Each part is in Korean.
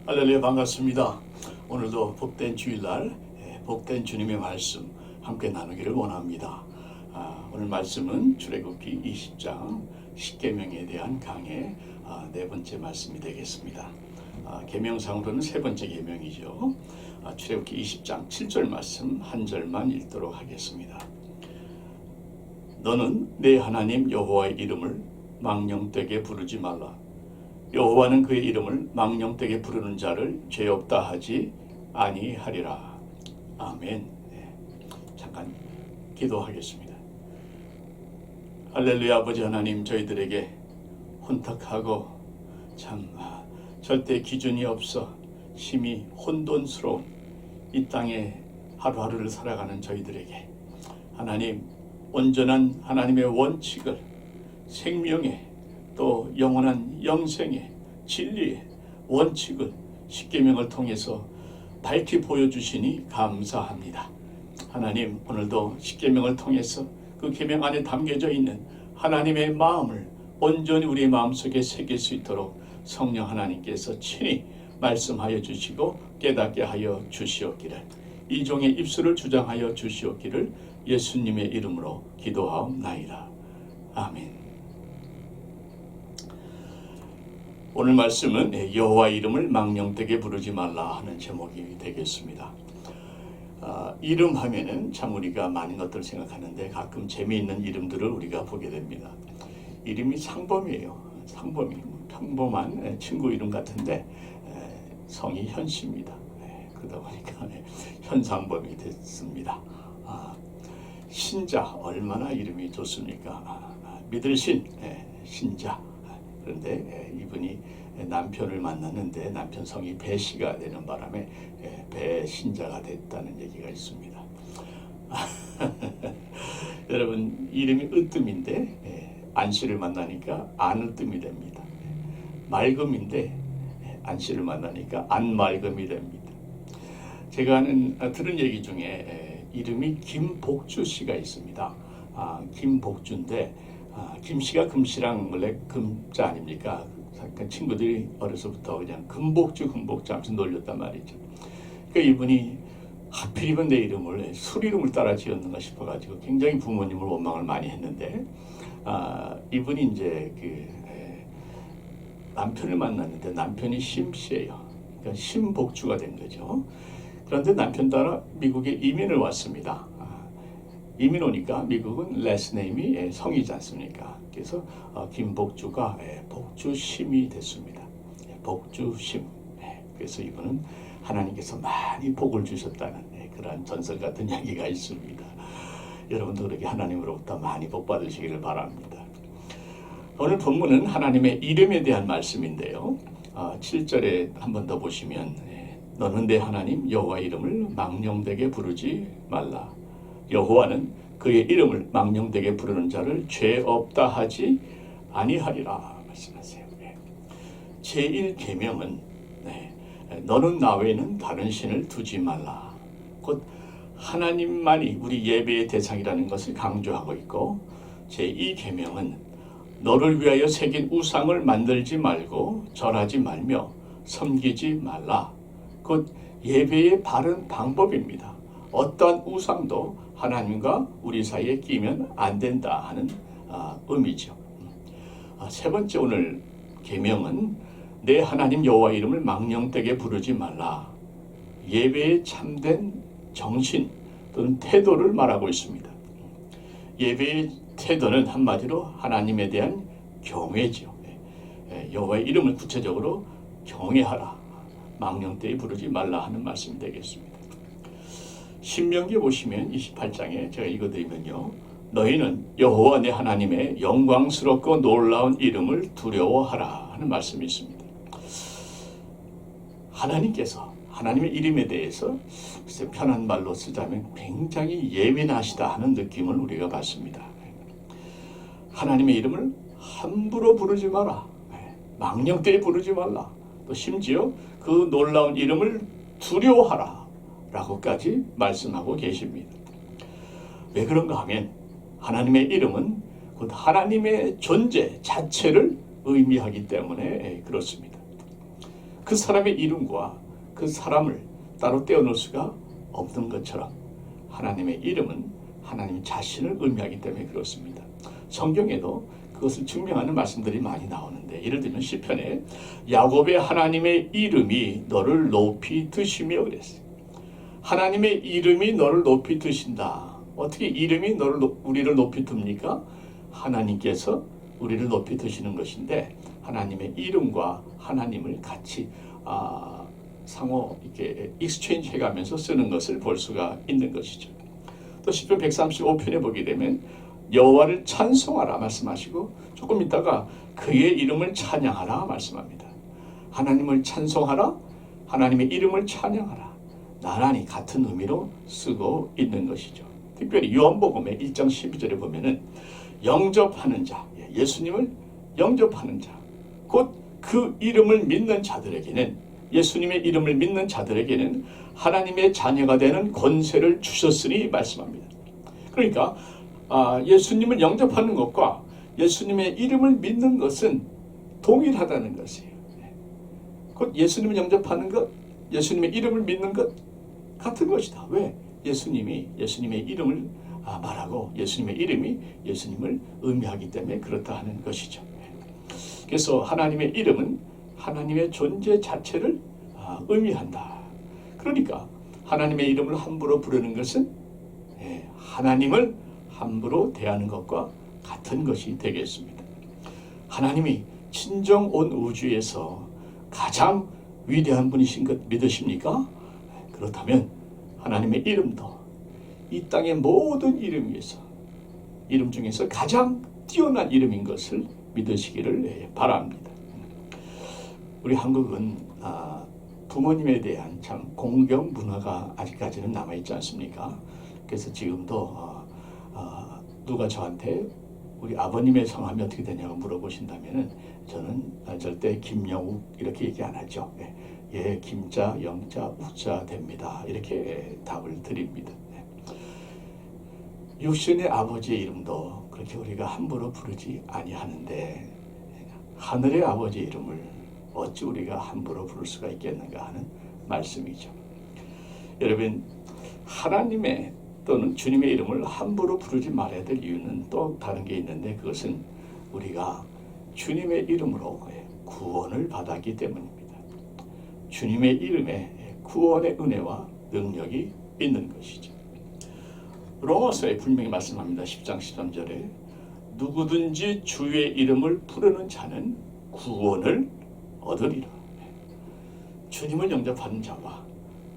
할렐루야, 반갑습니다. 오늘도 복된 주일날 복된 주님의 말씀 함께 나누기를 원합니다. 오늘 말씀은 출애굽기 20장 십계명에 대한 강의 네 번째 말씀이 되겠습니다. 계명상으로는 세 번째 계명이죠. 출애굽기 20장 7절 말씀 한 절만 읽도록 하겠습니다. 너는 내 하나님 여호와의 이름을 망령되게 부르지 말라. 여호와는 그의 이름을 망령되게 부르는 자를 죄 없다 하지 아니하리라. 아멘. 잠깐 기도하겠습니다. 할렐루야. 아버지 하나님, 저희들에게 혼탁하고 참 절대 기준이 없어 심히 혼돈스러운 이 땅에 하루하루를 살아가는 저희들에게 하나님, 온전한 하나님의 원칙을 생명의 또 영원한 영생의 진리의 원칙을 십계명을 통해서 밝히 보여주시니 감사합니다. 하나님, 오늘도 십계명을 통해서 그 계명 안에 담겨져 있는 하나님의 마음을 온전히 우리 마음속에 새길 수 있도록 성령 하나님께서 친히 말씀하여 주시고 깨닫게 하여 주시옵기를, 이 종의 입술을 주장하여 주시옵기를 예수님의 이름으로 기도하옵나이다. 아멘. 오늘 말씀은 여호와 이름을 망령되게 부르지 말라 하는 제목이 되겠습니다. 이름 하면은 참 우리가 많은 것들을 생각하는데 가끔 재미있는 이름들을 우리가 보게 됩니다. 이름이 상범이에요. 상범이 평범한 친구 이름 같은데 성이 현씨입니다. 그러다 보니까 현상범이 됐습니다. 신자, 얼마나 이름이 좋습니까? 믿을 신, 신자. 그런데 이분이 남편을 만났는데 남편 성이 배씨가 되는 바람에 배신자가 됐다는 얘기가 있습니다. 여러분, 이름이 으뜸인데 안씨를 만나니까 안으뜸이 됩니다. 맑음인데 안씨를 만나니까 안맑음이 됩니다. 제가 들은 얘기 중에 이름이 김복주 씨가 있습니다. 김복주인데 김씨가 금씨랑 원래 금자 아닙니까? 친구들이 어려서부터 그냥 금복주 아무튼 놀렸단 말이죠. 그러니까 이분이 하필이면 내 이름을 술 이름을 따라 지었는가 싶어가지고 굉장히 부모님을 원망을 많이 했는데, 이분이 이제 남편을 만났는데 남편이 심씨예요. 그러니까 심복주가 된 거죠. 그런데 남편 따라 미국에 이민을 왔습니다. 이민 오니까 미국은 last name이 성이지 않습니까? 그래서 김복주가 복주심이 됐습니다. 복주심. 그래서 이분은 하나님께서 많이 복을 주셨다는 그러한 전설 같은 이야기가 있습니다. 여러분도 그렇게 하나님으로부터 많이 복 받으시기를 바랍니다. 오늘 본문은 하나님의 이름에 대한 말씀인데요. 7절에 한 번 더 보시면 너는 내 하나님 여호와 이름을 망령되게 부르지 말라. 여호와는 그의 이름을 망령되게 부르는 자를 죄 없다 하지 아니하리라 말씀하세요. 제1계명은 너는 나 외에는 다른 신을 두지 말라. 곧 하나님만이 우리 예배의 대상이라는 것을 강조하고 있고, 제2계명은 너를 위하여 새긴 우상을 만들지 말고 절하지 말며 섬기지 말라. 곧 예배의 바른 방법입니다. 어떠한 우상도 하나님과 우리 사이에 끼면 안 된다 하는 의미죠. 세 번째 오늘 계명은 내 하나님 여호와 이름을 망령되게 부르지 말라. 예배의 참된 정신 또는 태도를 말하고 있습니다. 예배의 태도는 한마디로 하나님에 대한 경외죠. 여호와의 이름을 구체적으로 경외하라. 망령되게 부르지 말라 하는 말씀이 되겠습니다. 신명기에 보시면 28장에 제가 읽어드리면요, 너희는 여호와 내 하나님의 영광스럽고 놀라운 이름을 두려워하라 하는 말씀이 있습니다. 하나님께서 하나님의 이름에 대해서 편한 말로 쓰자면 굉장히 예민하시다 하는 느낌을 우리가 받습니다. 하나님의 이름을 함부로 부르지 마라. 망령되게 부르지 말라. 또 심지어 그 놀라운 이름을 두려워하라 라고까지 말씀하고 계십니다. 왜 그런가 하면 하나님의 이름은 곧 하나님의 존재 자체를 의미하기 때문에 그렇습니다. 그 사람의 이름과 그 사람을 따로 떼어놓을 수가 없는 것처럼 하나님의 이름은 하나님 자신을 의미하기 때문에 그렇습니다. 성경에도 그것을 증명하는 말씀들이 많이 나오는데, 예를 들면 시편에 야곱의 하나님의 이름이 너를 높이 드시며 그랬어요. 하나님의 이름이 너를 높이 드신다. 어떻게 이름이 우리를 높이 듭니까? 하나님께서 우리를 높이 드시는 것인데, 하나님의 이름과 하나님을 같이 상호 이렇게 익스체인지 해가면서 쓰는 것을 볼 수가 있는 것이죠. 또 시편 135편에 보게 되면 여호와를 찬송하라 말씀하시고, 조금 있다가 그의 이름을 찬양하라 말씀합니다. 하나님을 찬송하라, 하나님의 이름을 찬양하라, 나란히 같은 의미로 쓰고 있는 것이죠. 특별히 요한복음의 1장 12절에 보면은 영접하는 자, 예수님을 영접하는 자, 곧 그 이름을 믿는 자들에게는, 예수님의 이름을 믿는 자들에게는 하나님의 자녀가 되는 권세를 주셨으니 말씀합니다. 그러니까 예수님을 영접하는 것과 예수님의 이름을 믿는 것은 동일하다는 것이에요. 곧 예수님을 영접하는 것, 예수님의 이름을 믿는 것 같은 것이다. 왜? 예수님의 이름을 말하고 예수님의 이름이 예수님을 의미하기 때문에 그렇다 하는 것이죠. 그래서 하나님의 이름은 하나님의 존재 자체를 의미한다. 그러니까 하나님의 이름을 함부로 부르는 것은 하나님을 함부로 대하는 것과 같은 것이 되겠습니다. 하나님이 진정 온 우주에서 가장 위대한 분이신 것 믿으십니까? 그렇다면 하나님의 이름도 이 땅의 모든 이름 위에서, 이름 중에서 가장 뛰어난 이름인 것을 믿으시기를 바랍니다. 우리 한국은 부모님에 대한 참 공경 문화가 아직까지는 남아있지 않습니까? 그래서 지금도 누가 저한테 우리 아버님의 성함이 어떻게 되냐고 물어보신다면은 저는 절대 김영욱 이렇게 얘기 안 하죠. 예, 김자, 영자, 우자 됩니다. 이렇게 답을 드립니다. 육신의 아버지의 이름도 그렇게 우리가 함부로 부르지 아니하는데, 하늘의 아버지의 이름을 어찌 우리가 함부로 부를 수가 있겠는가 하는 말씀이죠. 여러분, 하나님의 또는 주님의 이름을 함부로 부르지 말아야 될 이유는 또 다른 게 있는데, 그것은 우리가 주님의 이름으로 구원을 받았기 때문입니다. 주님의 이름에 구원의 은혜와 능력이 있는 것이죠. 로마서에 분명히 말씀합니다. 10장 13절에 누구든지 주의 이름을 부르는 자는 구원을 얻으리라. 주님을 영접하는 자와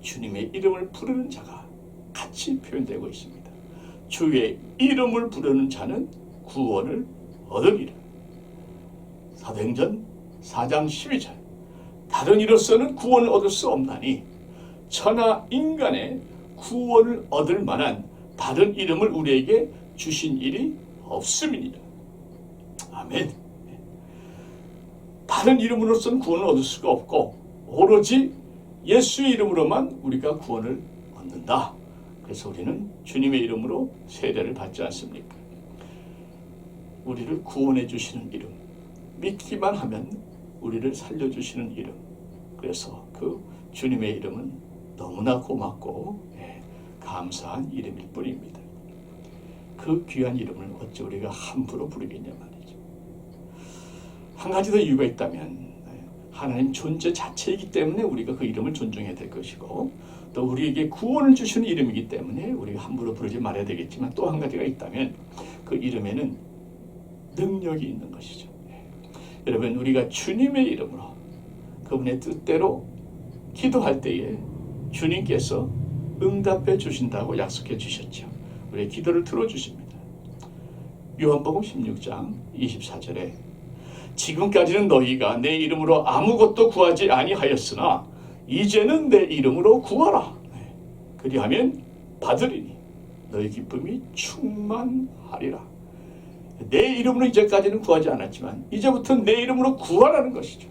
주님의 이름을 부르는 자가 같이 표현되고 있습니다. 주의 이름을 부르는 자는 구원을 얻으리라. 사도행전 4장 12절 다른 이로서는 구원을 얻을 수 없나니 천하 인간의 구원을 얻을 만한 다른 이름을 우리에게 주신 일이 없음이니라. 아멘. 다른 이름으로서는 구원을 얻을 수가 없고 오로지 예수의 이름으로만 우리가 구원을 얻는다. 그래서 우리는 주님의 이름으로 세례를 받지 않습니까? 우리를 구원해 주시는 이름, 믿기만 하면 우리를 살려주시는 이름. 그래서 그 주님의 이름은 너무나 고맙고 감사한 이름일 뿐입니다. 그 귀한 이름을 어찌 우리가 함부로 부르겠냐 말이죠. 한 가지 더 이유가 있다면 하나님 존재 자체이기 때문에 우리가 그 이름을 존중해야 될 것이고, 또 우리에게 구원을 주시는 이름이기 때문에 우리가 함부로 부르지 말아야 되겠지만, 또 한 가지가 있다면 그 이름에는 능력이 있는 것이죠. 여러분, 우리가 주님의 이름으로 그분의 뜻대로 기도할 때에 주님께서 응답해 주신다고 약속해 주셨죠. 우리의 기도를 들어주십니다. 요한복음 16장 24절에 지금까지는 너희가 내 이름으로 아무것도 구하지 아니하였으나 이제는 내 이름으로 구하라. 그리하면 받으리니 너희 기쁨이 충만하리라. 내 이름으로 이제까지는 구하지 않았지만 이제부터 내 이름으로 구하라는 것이죠.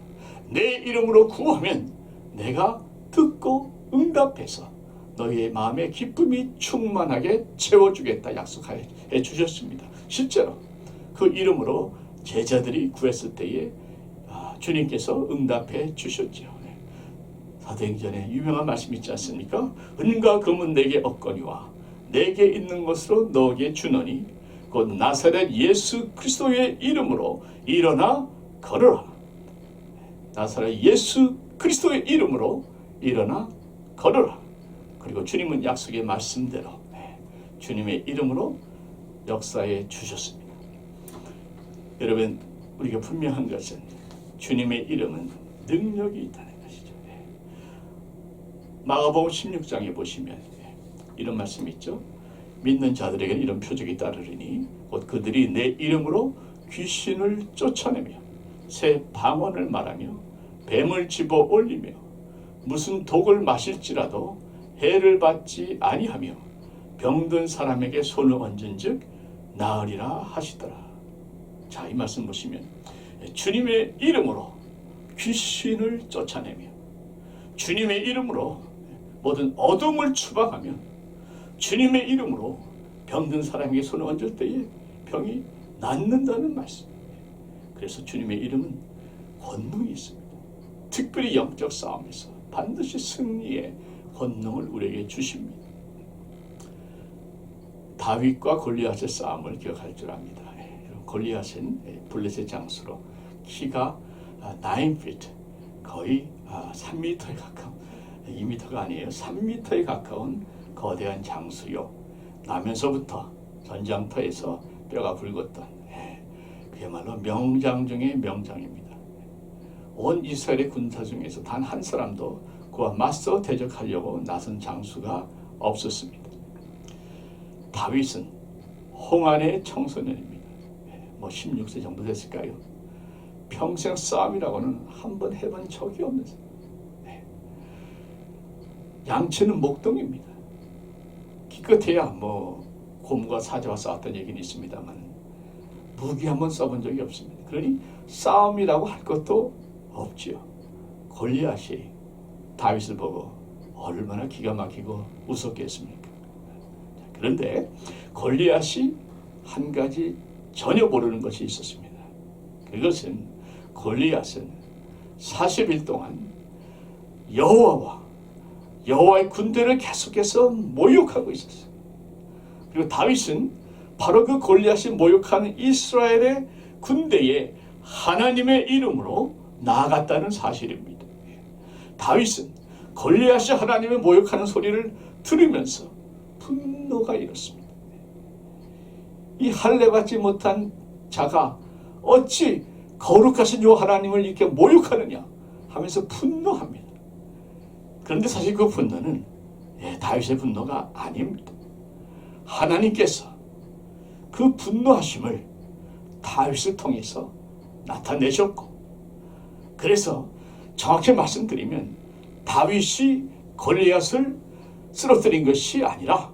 내 이름으로 구하면 내가 듣고 응답해서 너희의 마음에 기쁨이 충만하게 채워주겠다 약속해 주셨습니다. 실제로 그 이름으로 제자들이 구했을 때에 주님께서 응답해 주셨죠. 사도행전에 유명한 말씀 있지 않습니까? 은과 금은 내게 없거니와 내게 있는 것으로 너에게 주노니 곧 나사렛 예수 그리스도의 이름으로 일어나 걸어라. 나사렛 예수 그리스도의 이름으로 일어나 걸어라. 그리고 주님은 약속의 말씀대로 주님의 이름으로 역사해 주셨습니다. 여러분, 우리가 분명한 것은 주님의 이름은 능력이 있다는 것이죠. 마가복음 16장에 보시면 이런 말씀이 있죠. 믿는 자들에게는 이런 표적이 따르리니 곧 그들이 내 이름으로 귀신을 쫓아내며 새 방언을 말하며 뱀을 집어 올리며 무슨 독을 마실지라도 해를 받지 아니하며 병든 사람에게 손을 얹은즉 나으리라 하시더라. 자, 이 말씀 보시면 주님의 이름으로 귀신을 쫓아내며 주님의 이름으로 모든 어둠을 추방하며 주님의 이름으로 병든 사람에게 손을 얹을 때에 병이 낫는다는 말씀. 그래서 주님의 이름은 권능이 있습니다. 특별히 영적 싸움에서 반드시 승리의 권능을 우리에게 주십니다. 다윗과 골리앗의 싸움을 기억할 줄 압니다. 골리앗은 블레셋 장수로 키가 9feet, 거의 3m에 가까운, 2m가 아니에요. 3m에 가까운 거대한 장수요. 나면서부터 전장터에서 뼈가 붉었던 그야말로 명장 중의 명장입니다. 온 이스라엘의 군사 중에서 단 한 사람도 그와 맞서 대적하려고 나선 장수가 없었습니다. 다윗은 홍안의 청소년입니다. 16세 정도 됐을까요? 평생 싸움이라고는 한 번 해본 적이 없는 사람. 양치는 목동입니다. 기껏해야 곰과 사자와 싸웠던 얘기는 있습니다만 무기 한번 써본 적이 없습니다. 그러니 싸움이라고 할 것도 없지요. 골리앗이 다윗을 보고 얼마나 기가 막히고 무섭겠습니까? 그런데 골리앗이 한 가지 전혀 모르는 것이 있었습니다. 그것은 골리앗은 40일 동안 여호와의 군대를 계속해서 모욕하고 있었어요. 그리고 다윗은 바로 그 골리앗이 모욕하는 이스라엘의 군대에 하나님의 이름으로 나아갔다는 사실입니다. 다윗은 골리앗이 하나님을 모욕하는 소리를 들으면서 분노가 일었습니다. 이 할례받지 못한 자가 어찌 거룩하신 요 하나님을 이렇게 모욕하느냐 하면서 분노합니다. 그런데 사실 그 분노는 다윗의 분노가 아닙니다. 하나님께서 그 분노하심을 다윗을 통해서 나타내셨고, 그래서 정확히 말씀드리면 다윗이 골리앗을 쓰러뜨린 것이 아니라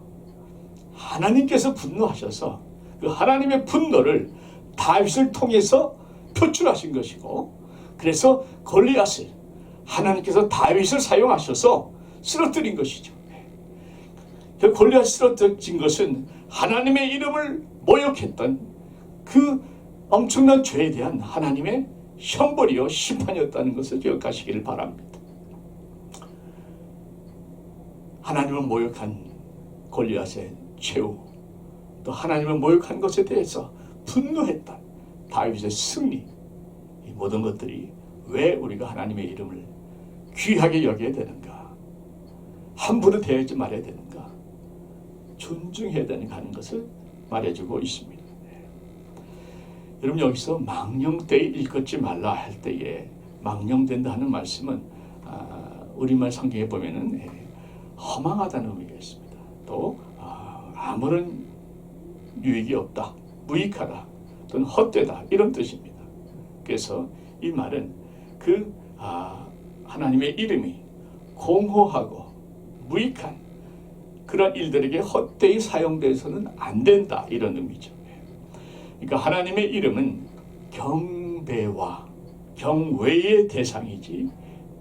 하나님께서 분노하셔서 그 하나님의 분노를 다윗을 통해서 표출하신 것이고, 그래서 골리앗을 하나님께서 다윗을 사용하셔서 쓰러뜨린 것이죠. 그 골리앗이 쓰러진 것은 하나님의 이름을 모욕했던 그 엄청난 죄에 대한 하나님의 형벌이요 심판이었다는 것을 기억하시기를 바랍니다. 하나님을 모욕한 골리앗의 최후, 또 하나님을 모욕한 것에 대해서 분노했던 다윗의 승리, 이 모든 것들이 왜 우리가 하나님의 이름을 귀하게 여겨야 되는가, 함부로 대하지 말아야 되는가, 존중해야 되는가 하는 것을 말해주고 있습니다. 여러분, 여기서 망령되이 일컫지 말라 할 때에 망령된다 하는 말씀은 우리말 성경에 보면은 허망하다는 의미가 있습니다. 또 아무런 유익이 없다, 무익하다, 또는 헛되다, 이런 뜻입니다. 그래서 이 말은 하나님의 이름이 공허하고 무익한 그런 일들에게 헛되이 사용돼서는 안 된다, 이런 의미죠. 그러니까 하나님의 이름은 경배와 경외의 대상이지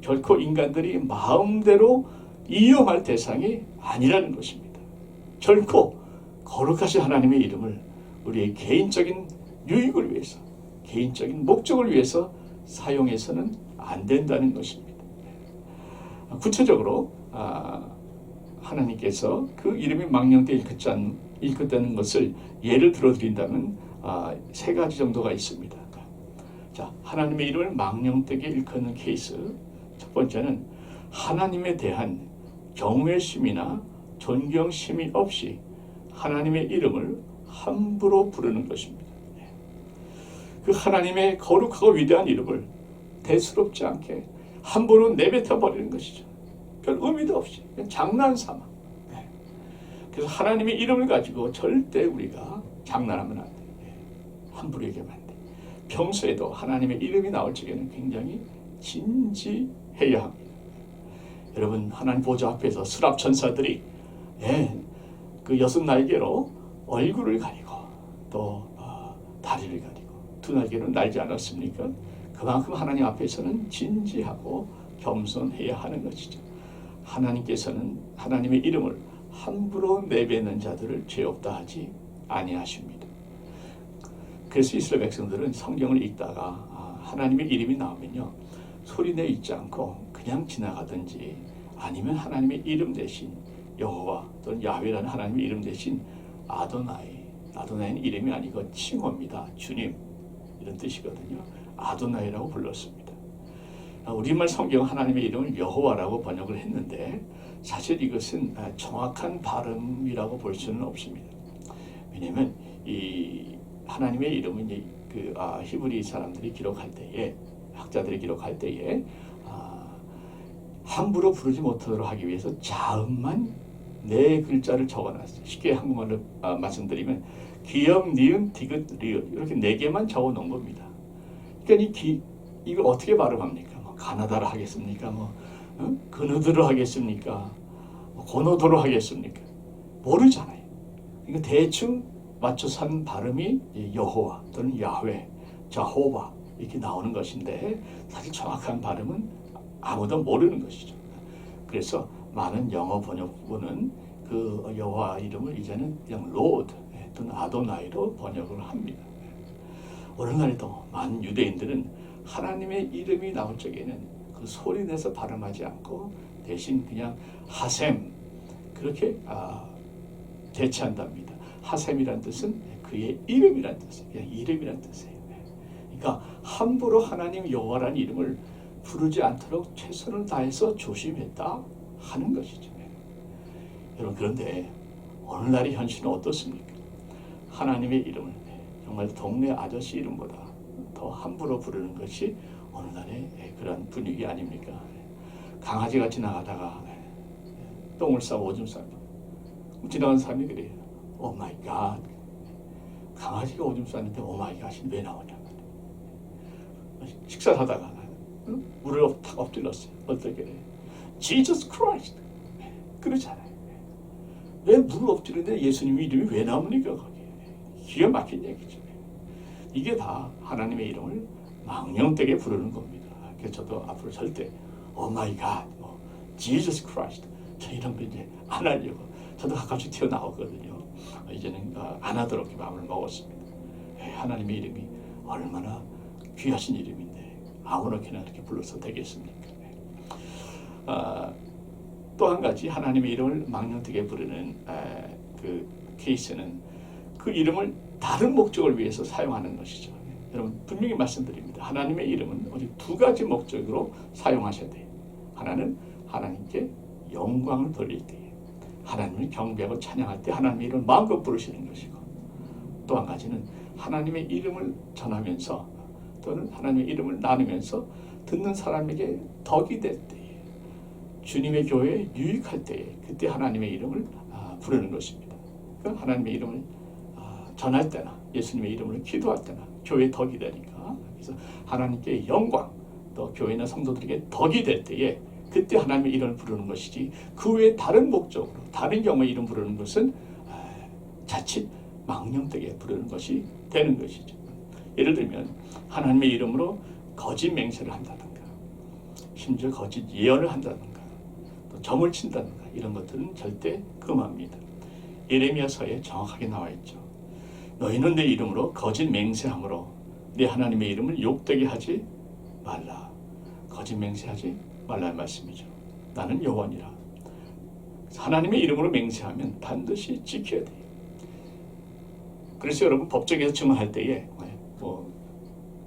결코 인간들이 마음대로 이용할 대상이 아니라는 것입니다. 결코 거룩하신 하나님의 이름을 우리의 개인적인 유익을 위해서, 개인적인 목적을 위해서 사용해서는 안 된다는 것입니다. 구체적으로 하나님께서 그 이름이 망령되이 일컫다는 것을 예를 들어드린다면 세 가지 정도가 있습니다. 자, 하나님의 이름을 망령되게 일컫는 케이스. 첫 번째는 하나님에 대한 경외심이나 존경심이 없이 하나님의 이름을 함부로 부르는 것입니다. 그 하나님의 거룩하고 위대한 이름을 대수롭지 않게 함부로 내뱉어 버리는 것이죠. 별 의미도 없이 그냥 장난삼아. 그래서 하나님의 이름을 가지고 절대 우리가 장난하면 안 돼. 함부로 얘기하면 안 돼. 평소에도 하나님의 이름이 나올 적에는 굉장히 진지해야 합니다. 여러분, 하나님 보좌 앞에서 스랍 천사들이 그 6날개로 얼굴을 가리고 또 다리를 가리고 2날개로 날지 않았습니까? 그만큼 하나님 앞에서는 진지하고 겸손해야 하는 것이죠. 하나님께서는 하나님의 이름을 함부로 내뱉는 자들을 죄 없다 하지 아니하십니다. 그래서 이스라엘 백성들은 성경을 읽다가 하나님의 이름이 나오면요, 소리내 읽지 않고 그냥 지나가든지, 아니면 하나님의 이름 대신 여호와 또는 야훼라는 하나님의 이름 대신 아도나이는 이름이 아니고 칭호입니다. 주님, 이런 뜻이거든요. 아도나이라고 불렀습니다. 우리말 성경 하나님의 이름을 여호와라고 번역을 했는데 사실 이것은 정확한 발음이라고 볼 수는 없습니다. 왜냐하면 이 하나님의 이름은 그 히브리 사람들이 기록할 때에, 학자들이 기록할 때에 함부로 부르지 못하도록 하기 위해서 자음만 4글자를 적어놨어요. 쉽게 한국말로 말씀드리면 기역, 니은, 디귿, 리을 이렇게 4개만 적어놓은 겁니다. 그러니까 이걸 어떻게 발음합니까? 가나다로 하겠습니까? 그누드로 하겠습니까? 고노도로 하겠습니까? 모르잖아요. 그러니까 대충 맞춰서 한 발음이 여호와 또는 야훼, 자호바 이렇게 나오는 것인데 사실 정확한 발음은 아무도 모르는 것이죠. 그래서 많은 영어 번역본은 그 여호와 이름을 이제는 그냥 로드 또는 아도나이로 번역을 합니다. 오늘날에도 많은 유대인들은 하나님의 이름이 나올 적에는 그 소리내서 발음하지 않고 대신 그냥 하셈 그렇게 대체한답니다. 하셈이란 뜻은 그의 이름이란 뜻이에요. 그냥 이름이란 뜻이에요. 그러니까 함부로 하나님 여호와라는 이름을 부르지 않도록 최선을 다해서 조심했다 하는 것이죠. 여러분, 그런데 오늘날의 현실은 어떻습니까? 하나님의 이름을 정말 동네 아저씨 이름보다 더 함부로 부르는 것이 오늘날의 그런 분위기 아닙니까? 강아지가 지나가다가 똥을 싸고 오줌 싸고 지나가는 사람이 그래요. 오 마이 갓. 강아지가 오줌 쌌는데 오 마이 갓이 왜 나오냐. 식사를 하다가 물을 탁 엎질렀어요. 어떻게 해요? Jesus Christ. 그러잖아요. 왜 물을 엎지르는데 예수님 이름이 왜 나옵니까? 거기에. 기가 막힌 얘기죠. 이게 다 하나님의 이름을 망령되게 부르는 겁니다. 그래서 저도 앞으로 절대 오 마이 갓, Jesus Christ 저 이런 거 이제 안 하려고 저도 가끔씩 튀어나오거든요. 이제는 안 하도록 마음을 먹었습니다. 하나님의 이름이 얼마나 귀하신 이름인데 아무렇게나 이렇게 불러서 되겠습니까? 또 한 가지 하나님의 이름을 망령되게 부르는 그 케이스는 그 이름을 다른 목적을 위해서 사용하는 것이죠. 여러분, 분명히 말씀드립니다. 하나님의 이름은 오직 2가지 목적으로 사용하셔야 돼요. 하나는 하나님께 영광을 돌릴 때에, 하나님을 경배하고 찬양할 때 하나님의 이름을 마음껏 부르시는 것이고, 또 한 가지는 하나님의 이름을 전하면서 또는 하나님의 이름을 나누면서 듣는 사람에게 덕이 될 때에, 주님의 교회에 유익할 때에 그때 하나님의 이름을 부르는 것입니다. 그러니까 하나님의 이름을 전할 때나 예수님의 이름으로 기도할 때나 교회에 덕이 되니까, 그래서 하나님께 영광, 또 교회나 성도들에게 덕이 될 때에 그때 하나님의 이름을 부르는 것이지, 그 외에 다른 목적으로 다른 경우에 이름 부르는 것은 자칫 망령되게 부르는 것이 되는 것이죠. 예를 들면 하나님의 이름으로 거짓 맹세를 한다든가, 심지어 거짓 예언을 한다든가, 또 점을 친다든가, 이런 것들은 절대 금합니다. 예레미야서에 정확하게 나와 있죠. 너희는 내 이름으로 거짓 맹세함으로 내 하나님의 이름을 욕되게 하지 말라. 거짓 맹세하지 말라는 말씀이죠. 나는 여호와니라. 하나님의 이름으로 맹세하면 반드시 지켜야 돼요. 그래서 여러분 법정에서 증언할 때에 뭐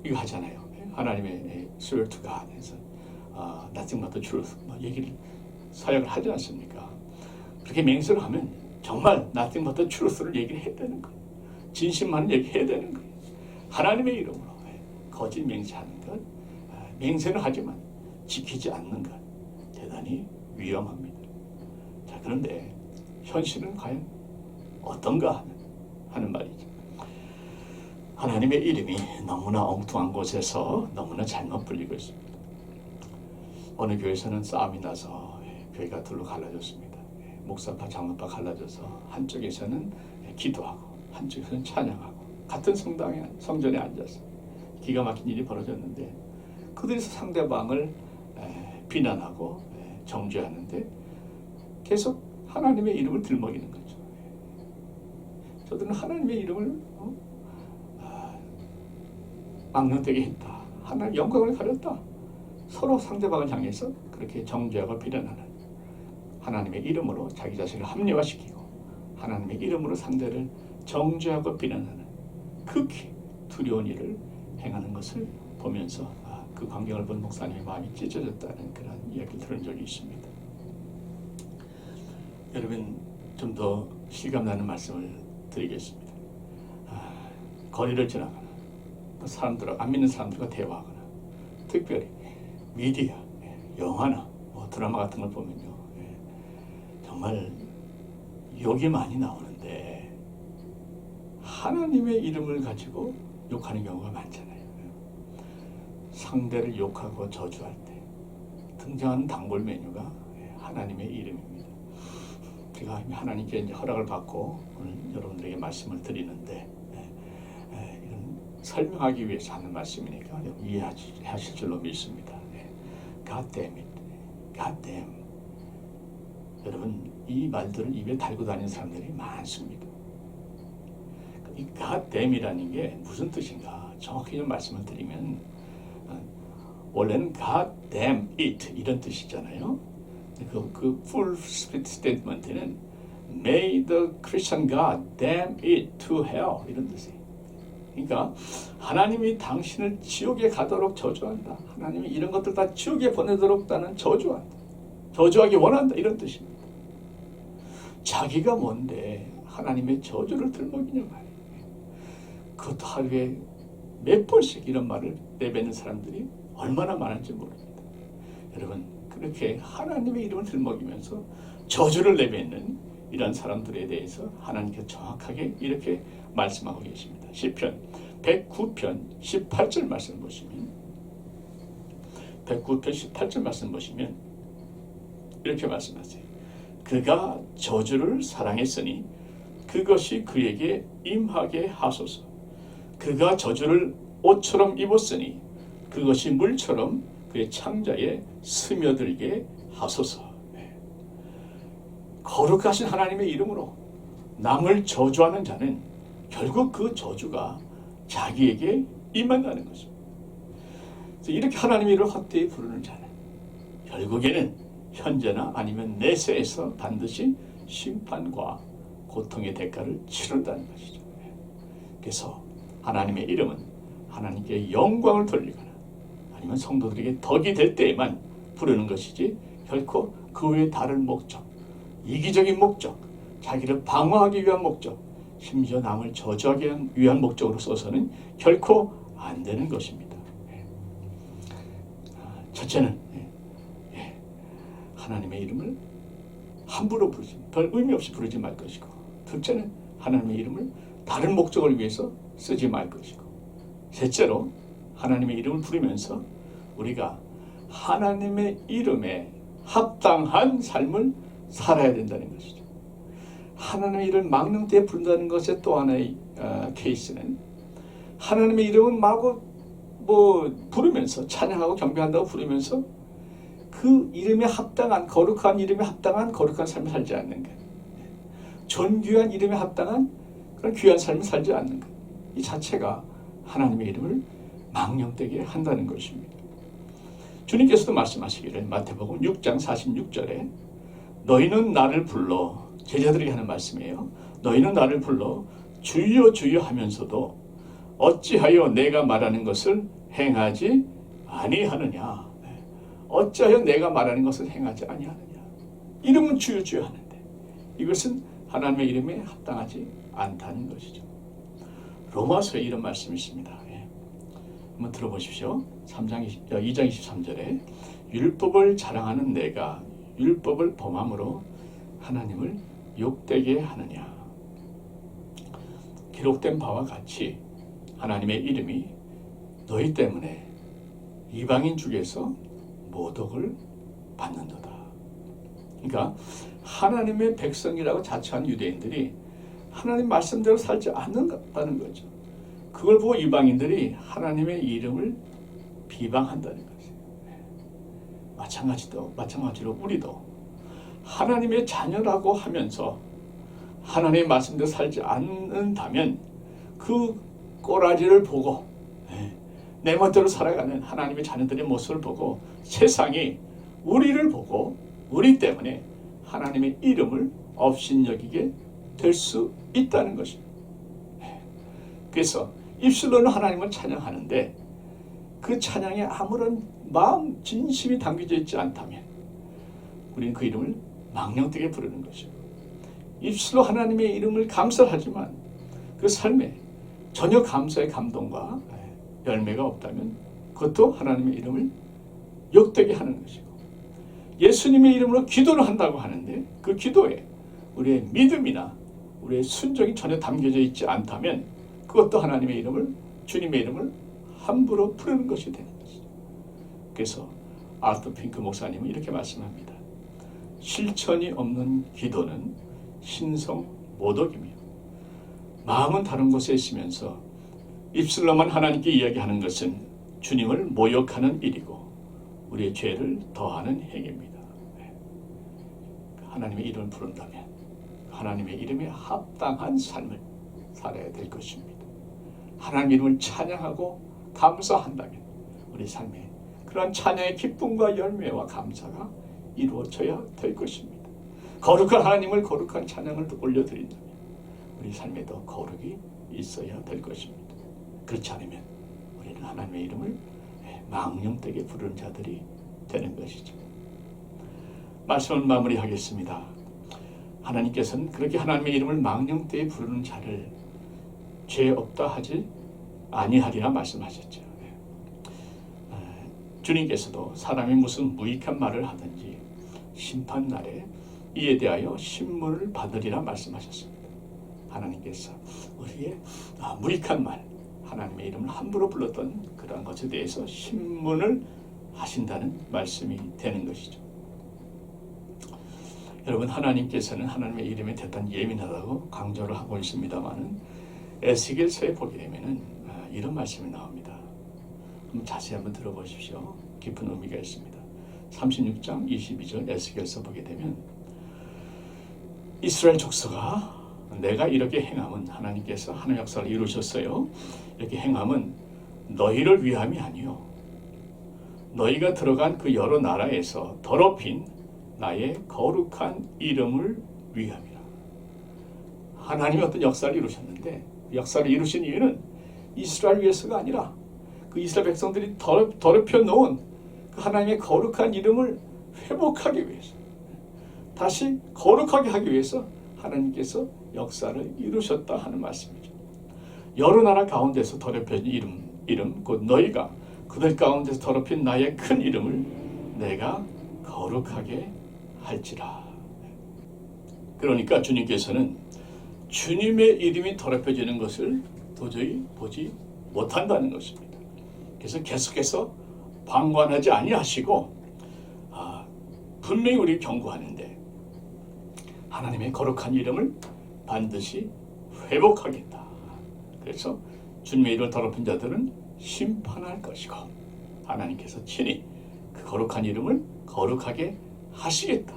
이거 하잖아요. 하나님의 swear to God 해서 nothing but the truth 뭐 얘기를 사역을 하지 않습니까? 그렇게 맹세를 하면 정말 nothing but the truth를 얘기를 해야 되는 거예요. 진심만 얘기해야 되는 거예요. 하나님의 이름으로 거짓 맹세하는 것, 맹세는 하지만 지키지 않는 것 대단히 위험합니다. 자, 그런데 현실은 과연 어떤가 하는 말이죠. 하나님의 이름이 너무나 엉뚱한 곳에서 너무나 잘못 불리고 있습니다. 어느 교회에서는 싸움이 나서 교회가 둘로 갈라졌습니다. 목사파, 장로파 갈라져서 한쪽에서는 기도하고 한쪽에서는 찬양하고 같은 성전에 앉아서 기가 막힌 일이 벌어졌는데 그들에서 상대방을 비난하고 정죄하는데 계속 하나님의 이름을 들먹이는 거죠. 저들은 하나님의 이름을 망령되게 했다. 하나님 영광을 가렸다. 서로 상대방을 향해서 그렇게 정죄하고 비난하는 하나님의 이름으로 자기 자신을 합리화시키고 하나님의 이름으로 상대를 정죄하고 비난하는 극히 두려운 일을 행하는 것을 보면서 그 광경을 본 목사님의 마음이 찢어졌다는 그런 이야기를 들은 적이 있습니다. 여러분 좀 더 실감나는 말씀을 드리겠습니다. 거리를 지나가나 사람들과 안 믿는 사람들과 대화하거나 특별히 미디어, 영화나 뭐 드라마 같은 걸 보면요 정말 욕이 많이 나오는데 하나님의 이름을 가지고 욕하는 경우가 많잖아요. 상대를 욕하고 저주할 때 등장하는 단골 메뉴가 하나님의 이름입니다. 제가 하나님께 이제 허락을 받고 오늘 여러분들에게 말씀을 드리는데 이런 설명하기 위해서 하는 말씀이니까 이해하실 줄로 믿습니다. God damn it, God damn. 여러분 이 말들을 입에 달고 다니는 사람들이 많습니다. 이 God damn이라는 게 무슨 뜻인가 정확히 좀 말씀을 드리면 원래는 God damn it 이런 뜻이잖아요. 그 full statement는 May the Christian God damn it to hell 이런 뜻이에요. 그러니까 하나님이 당신을 지옥에 가도록 저주한다. 하나님이 이런 것들 다 지옥에 보내도록 나는 저주한다. 저주하기 원한다 이런 뜻입니다. 자기가 뭔데 하나님의 저주를 들먹이냐 말이에요. 그것도 하루에 몇 번씩 이런 말을 내뱉는 사람들이 얼마나 많은지 모릅니다. 여러분 그렇게 하나님의 이름을 들먹이면서 저주를 내뱉는 이런 사람들에 대해서 하나님께서 정확하게 이렇게 말씀하고 계십니다. 시편 109편 18절 말씀 보시면 109편 18절 말씀 보시면 이렇게 말씀하세요. 그가 저주를 사랑했으니 그것이 그에게 임하게 하소서. 그가 저주를 옷처럼 입었으니 그것이 물처럼 그의 창자에 스며들게 하소서. 거룩하신 하나님의 이름으로 남을 저주하는 자는 결국 그 저주가 자기에게 임한다는 것입니다. 이렇게 하나님의 이름을 헛되이 부르는 자는 결국에는 현재나 아니면 내세에서 반드시 심판과 고통의 대가를 치른다는 것이죠. 그래서 하나님의 이름은 하나님께 영광을 돌리거나 아니면 성도들에게 덕이 될 때에만 부르는 것이지 결코 그 외에 다른 목적, 이기적인 목적, 자기를 방어하기 위한 목적, 심지어 남을 저주하기 위한 목적으로 써서는 결코 안 되는 것입니다. 첫째는 하나님의 이름을 함부로 부르지, 별 의미 없이 부르지 말 것이고, 둘째는 하나님의 이름을 다른 목적을 위해서 쓰지 말 것이고, 셋째로 하나님의 이름을 부르면서 우리가 하나님의 이름에 합당한 삶을 살아야 된다는 것이죠. 하나님의 이름을 망령되이 부른다는 것의 또 하나의 케이스는 하나님의 이름은 마구 부르면서 찬양하고 경배한다고 부르면서 그 이름에 합당한 거룩한 이름에 합당한 거룩한 삶을 살지 않는 것, 존귀한 이름에 합당한 그런 귀한 삶을 살지 않는 것, 이 자체가 하나님의 이름을 망령되게 한다는 것입니다. 주님께서도 말씀하시기를 마태복음 6장 46절에 너희는 나를 불러, 제자들에게 하는 말씀이에요. 너희는 나를 불러 주여 주여 하면서도 어찌하여 내가 말하는 것을 행하지 아니하느냐. 어찌하여 내가 말하는 것을 행하지 아니하느냐. 이름은 주여 주여 하는데 이것은 하나님의 이름에 합당하지 않다는 것이죠. 로마서에 이런 말씀이 있습니다. 한번 들어보십시오. 2장 23절에 율법을 자랑하는 내가 율법을 범함으로 하나님을 욕되게 하느냐. 기록된 바와 같이 하나님의 이름이 너희 때문에 이방인 중에서 모독을 받는도다. 그러니까 하나님의 백성이라고 자처한 유대인들이 하나님 말씀대로 살지 않는다는 거죠. 그걸 보고 이방인들이 하나님의 이름을 비방한다는 거죠. 마찬가지로 우리도 하나님의 자녀라고 하면서 하나님의 말씀대로 살지 않는다면 그 꼬라지를 보고 내 멋대로 살아가는 하나님의 자녀들의 모습을 보고 세상이 우리를 보고 우리 때문에 하나님의 이름을 업신여기게 될 수 있다는 것입니다. 그래서 입술로는 하나님을 찬양하는데 그 찬양에 아무런 마음 진심이 담겨져 있지 않다면 우리는 그 이름을 망령되게 부르는 것이고, 입술로 하나님의 이름을 감사하지만 그 삶에 전혀 감사의 감동과 열매가 없다면 그것도 하나님의 이름을 욕되게 하는 것이고, 예수님의 이름으로 기도를 한다고 하는데 그 기도에 우리의 믿음이나 우리의 순종이 전혀 담겨져 있지 않다면 그것도 하나님의 이름을, 주님의 이름을 함부로 부르는 것이 되는 것이죠. 그래서 아르터 핑크 목사님은 이렇게 말씀합니다. 실천이 없는 기도는 신성 모독이며 마음은 다른 곳에 있으면서 입술로만 하나님께 이야기하는 것은 주님을 모욕하는 일이고 우리의 죄를 더하는 행위입니다. 하나님의 이름을 부른다면 하나님의 이름에 합당한 삶을 살아야 될 것입니다. 하나님의 이름을 찬양하고 감사한다면 우리 삶에 그러한 찬양의 기쁨과 열매와 감사가 이루어져야 될 것입니다. 거룩한 하나님을 거룩한 찬양을 올려드린다면 우리 삶에도 거룩이 있어야 될 것입니다. 그렇지 않으면 우리는 하나님의 이름을 망령되게 부르는 자들이 되는 것이죠. 말씀을 마무리하겠습니다. 하나님께서는 그렇게 하나님의 이름을 망령되게 부르는 자를 죄 없다 하지 아니하리라 말씀하셨죠. 주님께서도 사람이 무슨 무익한 말을 하든지 심판날에 이에 대하여 신문을 받으리라 말씀하셨습니다. 하나님께서 우리의 무익한 말, 하나님의 이름을 함부로 불렀던 그러한 것에 대해서 신문을 하신다는 말씀이 되는 것이죠. 여러분, 하나님께서는 하나님의 이름에 대단히 예민하다고 강조를 하고 있습니다만은 에스겔서에 보게 되면은 이런 말씀이 나옵니다. 자세히 한번 들어보십시오. 깊은 의미가 있습니다. 36장 22절 에스겔서 보게 되면 이스라엘 족속아 내가 이렇게 행함은, 하나님께서 하나님의 역사를 이루셨어요. 이렇게 행함은 너희를 위함이 아니요 너희가 들어간 그 여러 나라에서 더럽힌 나의 거룩한 이름을 위함이라. 하나님이 어떤 역사를 이루셨는데 역사를 이루신 이유는 이스라엘 위해서가 아니라 그 이스라엘 백성들이 더럽혀 놓은 그 하나님의 거룩한 이름을 회복하기 위해서, 다시 거룩하게 하기 위해서 하나님께서 역사를 이루셨다 하는 말씀이죠. 여러 나라 가운데서 더럽혀진 이름 곧 너희가 그들 가운데서 더럽힌 나의 큰 이름을 내가 거룩하게 할지라. 그러니까 주님께서는 주님의 이름이 더럽혀지는 것을 도저히 보지 못한다는 것입니다. 그래서 계속해서 방관하지 아니하시고 분명히 우리 경고하는데 하나님의 거룩한 이름을 반드시 회복하겠다. 그래서 주님의 이름을 더럽힌 자들은 심판할 것이고 하나님께서 친히 그 거룩한 이름을 거룩하게 하시겠다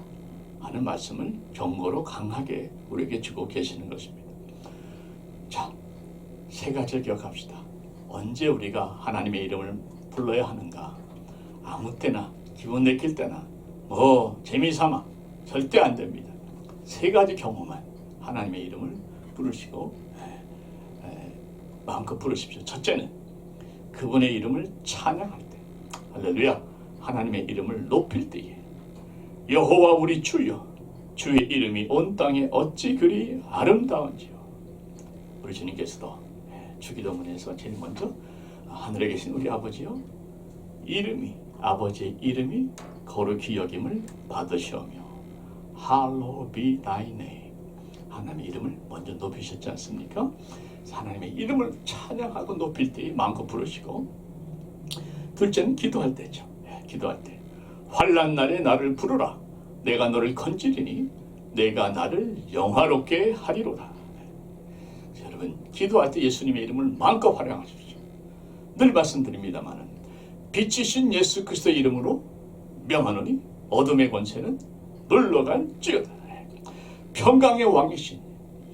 하는 말씀을 경고로 강하게 우리에게 주고 계시는 것입니다. 자, 세 가지를 기억합시다. 언제 우리가 하나님의 이름을 불러야 하는가? 아무 때나 기분 내킬 때나 재미삼아 절대 안 됩니다. 세 가지 경우만 하나님의 이름을 부르시고 마음껏 부르십시오. 첫째는 그분의 이름을 찬양할 때, 할렐루야, 하나님의 이름을 높일 때에, 여호와 우리 주여, 주의 이름이 온 땅에 어찌 그리 아름다운지요. 우리 주님께서도 주기도문에서 제일 먼저 하늘에 계신 우리 아버지요, 아버지의 이름이 거룩히 여김을 받으시오며 Hallowed be thy name. 하나님의 이름을 먼저 높이셨지 않습니까? 하나님의 이름을 찬양하고 높일 때 마음껏 부르시고, 둘째는 기도할 때죠. 기도할 때 환난 날에 나를 부르라. 내가 너를 건지리니 내가 나를 영화롭게 하리로다. 여러분, 기도할 때 예수님의 이름을 마음껏 활용하십시오. 늘 말씀드립니다마는 빛이신 예수 그리스도의 이름으로 명하노니 어둠의 권세는 물러갈지어다. 평강의 왕이신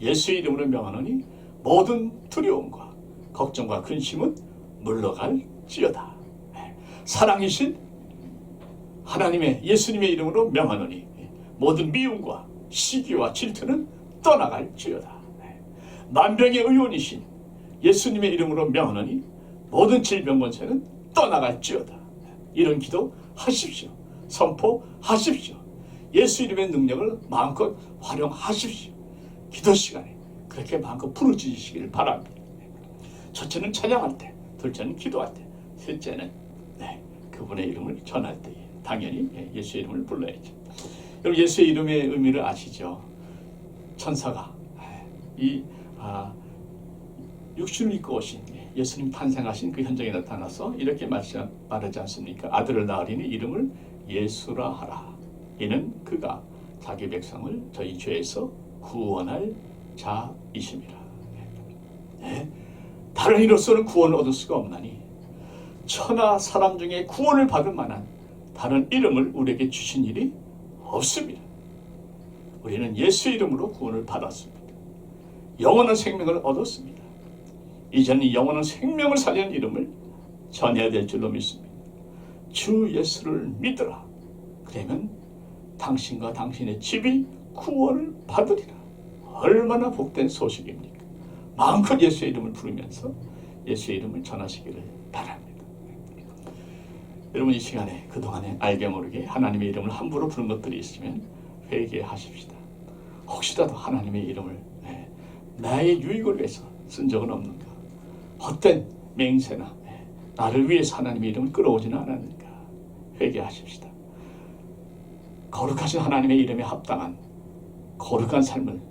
예수의 이름으로 명하노니 모든 두려움과 걱정과 근심은 물러갈지어다. 사랑이신 하나님의 예수님의 이름으로 명하노니 모든 미움과 시기와 질투는 떠나갈지어다. 만병의 의원이신 예수님의 이름으로 명하노니 모든 질병 권세는 떠나갈지어다. 이런 기도 하십시오. 선포하십시오. 예수 이름의 능력을 마음껏 활용하십시오. 기도 시간에 그렇게 마음껏 부르짖으시기를 바랍니다. 첫째는 찬양할 때, 둘째는 기도할 때, 셋째는 그분의 이름을 전할 때 당연히 예수의 이름을 불러야죠. 여러분, 예수의 이름의 의미를 아시죠? 천사가 육신을 입고 오신 예수님 탄생하신 그 현장에 나타나서 이렇게 말하지 않습니까? 아들을 낳으리니 이름을 예수라 하라. 이는 그가 자기 백성을 저희 죄에서 구원할 자이심이라. 다른 이로서는 구원을 얻을 수가 없나니 천하 사람 중에 구원을 받을 만한 다른 이름을 우리에게 주신 일이 없습니다. 우리는 예수의 이름으로 구원을 받았습니다. 영원한 생명을 얻었습니다. 이제는 이 영원한 생명을 살리는 이름을 전해야 될 줄로 믿습니다. 주 예수를 믿으라. 그러면 당신과 당신의 집이 구원을 받으리라. 얼마나 복된 소식입니까? 마음껏 예수의 이름을 부르면서 예수의 이름을 전하시기를 바랍니다. 여러분, 이 시간에 그동안에 알게 모르게 하나님의 이름을 함부로 부른 것들이 있으면 회개하십시다. 혹시라도 하나님의 이름을 나의 유익을 위해서 쓴 적은 없는가? 헛된 맹세나 나를 위해서 하나님의 이름을 끌어오지는 않았는가? 회개하십시다. 거룩하신 하나님의 이름에 합당한 거룩한 삶을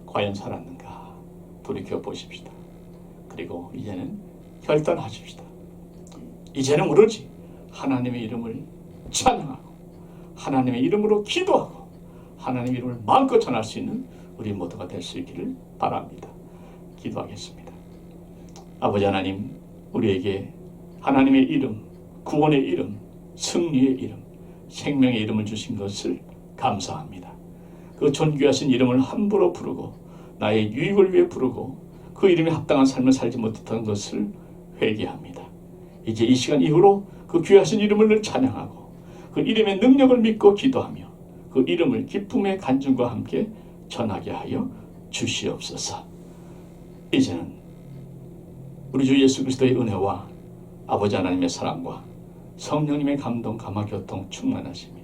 과연 살았는가? 돌이켜 보십시다. 그리고 이제는 결단하십시다. 이제는 오로지 하나님의 이름을 찬양하고 하나님의 이름으로 기도하고 하나님의 이름을 마음껏 전할 수 있는 우리 모두가 될 수 있기를 바랍니다. 기도하겠습니다. 아버지 하나님, 우리에게 하나님의 이름, 구원의 이름, 승리의 이름, 생명의 이름을 주신 것을 감사합니다. 그 존귀하신 이름을 함부로 부르고 나의 유익을 위해 부르고 그 이름에 합당한 삶을 살지 못했던 것을 회개합니다. 이제 이 시간 이후로 그 귀하신 이름을 찬양하고 그 이름의 능력을 믿고 기도하며 그 이름을 기쁨의 간증과 함께 전하게 하여 주시옵소서. 이제는 우리 주 예수 그리스도의 은혜와 아버지 하나님의 사랑과 성령님의 감동, 감화, 교통, 충만하심이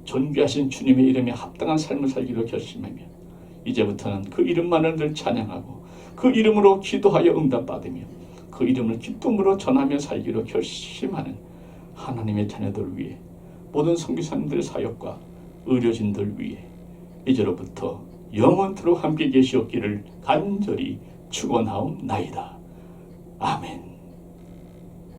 존귀하신 주님의 이름에 합당한 삶을 살기로 결심하며 이제부터는 그 이름만을 늘 찬양하고 그 이름으로 기도하여 응답받으며 그 이름을 기쁨으로 전하며 살기로 결심하는 하나님의 자녀들 위해 모든 선교사님들 사역과 의료진들 위해 이제로부터 영원토록 함께 계시옵기를 간절히 축원하옵나이다. 아멘.